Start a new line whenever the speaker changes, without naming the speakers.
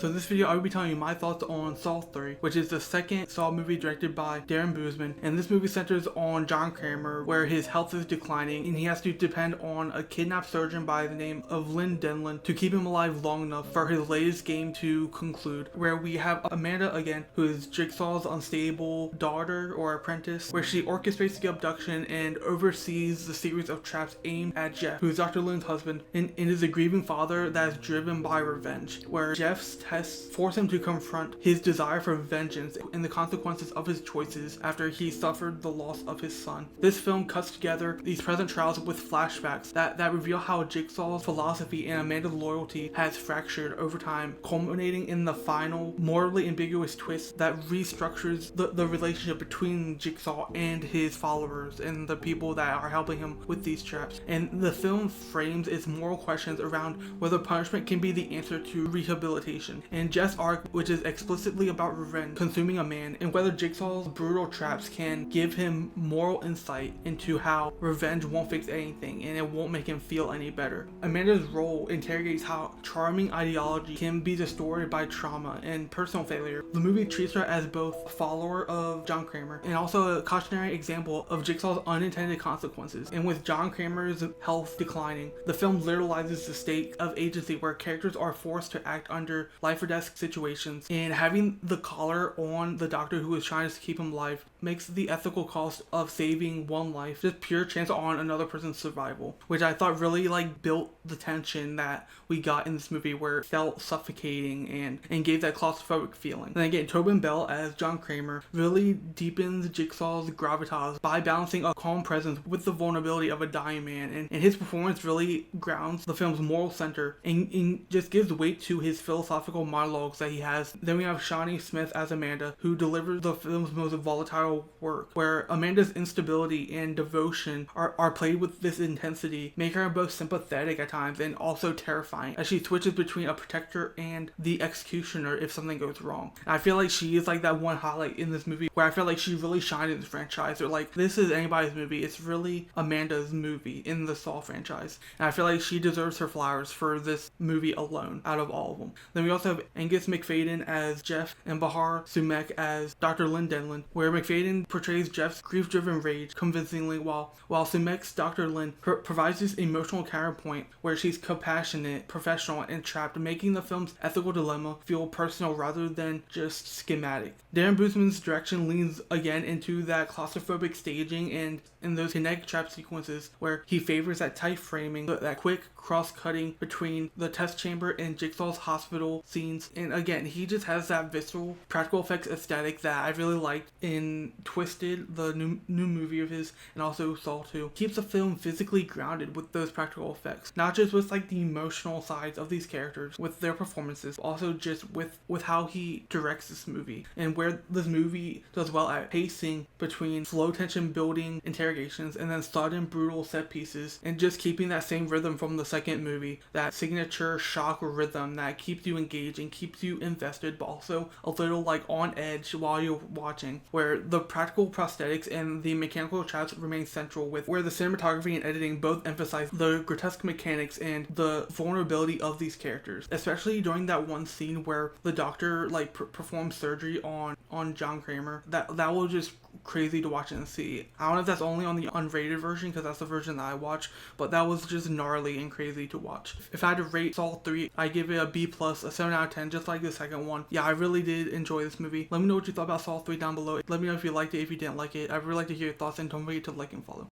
So in this video, I will be telling you my thoughts on Saw 3, which is the second Saw movie directed by Darren Bousman. And this movie centers on John Kramer, where his health is declining and he has to depend on a kidnapped surgeon by the name of Lynn Denlin to keep him alive long enough for his latest game to conclude. Where we have Amanda again, who is Jigsaw's unstable daughter or apprentice, where she orchestrates the abduction and oversees the series of traps aimed at Jeff, who is Dr. Lynn's husband, and is a grieving father that is driven by revenge, where Jeff's tests force him to confront his desire for vengeance and the consequences of his choices after he suffered the loss of his son. This film cuts together these present trials with flashbacks that reveal how Jigsaw's philosophy and Amanda's loyalty has fractured over time, culminating in the final, morally ambiguous twist that restructures the relationship between Jigsaw and his followers and the people that are helping him with these traps. And the film frames its moral questions around whether punishment can be the answer to rehabilitation, and Jeff's arc, which is explicitly about revenge consuming a man, and whether Jigsaw's brutal traps can give him moral insight into how revenge won't fix anything and it won't make him feel any better. Amanda's role interrogates how charming ideology can be distorted by trauma and personal failure. The movie treats her as both a follower of John Kramer and also a cautionary example of Jigsaw's unintended consequences. And with John Kramer's health declining, the film literalizes the state of agency where characters are forced to act under life or death situations, and having the collar on the doctor who is trying to keep him alive makes the ethical cost of saving one life just pure chance on another person's survival, which I thought really built the tension that we got in this movie, where it felt suffocating and gave that claustrophobic feeling. And again, Tobin Bell as John Kramer really deepens Jigsaw's gravitas by balancing a calm presence with the vulnerability of a dying man, and his performance really grounds the film's moral center and just gives weight to his philosophical monologues that he has. Then we have Shawnee Smith as Amanda, who delivers the film's most volatile work, where Amanda's instability and devotion are played with this intensity, making her both sympathetic at times and also terrifying as she switches between a protector and the executioner if something goes wrong. And I feel like she is that one highlight in this movie where I feel like she really shined in this franchise. Or this is anybody's movie, it's really Amanda's movie in the Saw franchise, and I feel like she deserves her flowers for this movie alone out of all of them. Then we also have Angus McFadden as Jeff and Bahar Sumek as Dr. Lynn Denlin, where McFadden portrays Jeff's grief-driven rage convincingly, while Sumek's Dr. Lynn provides this emotional counterpoint where she's compassionate, professional, and trapped, making the film's ethical dilemma feel personal rather than just schematic. Darren Bousman's direction leans again into that claustrophobic staging and in those kinetic trap sequences where he favors that tight framing, that quick cross-cutting between the test chamber and Jigsaw's hospital scenes. And again, he just has that visceral practical effects aesthetic that I really liked in Twisted, the new movie of his, and also Saw 2. Keeps the film physically grounded with those practical effects, not just with the emotional sides of these characters with their performances, but also just with how he directs this movie, and where this movie does well at pacing between slow tension building interrogations and then sudden brutal set pieces, and just keeping that same rhythm from the second movie, that signature shock rhythm that keeps you engaged and keeps you invested, but also a little on edge while you're watching, where the practical prosthetics and the mechanical traps remain central, with where the cinematography and editing both emphasize the grotesque mechanics and the vulnerability of these characters, especially during that one scene where the doctor performs surgery on John Kramer. That was just crazy to watch and see. I don't know if that's only on the unrated version, because that's the version that I watch, but that was just gnarly and crazy to watch. If I had to rate Saw 3, I give it a B+, a 7 out of 10, just like the second one. Yeah, I really did enjoy this movie. Let me know what you thought about Saw 3 down below. Let me know if you liked it, if you didn't like it. I'd really like to hear your thoughts, and don't forget to like and follow.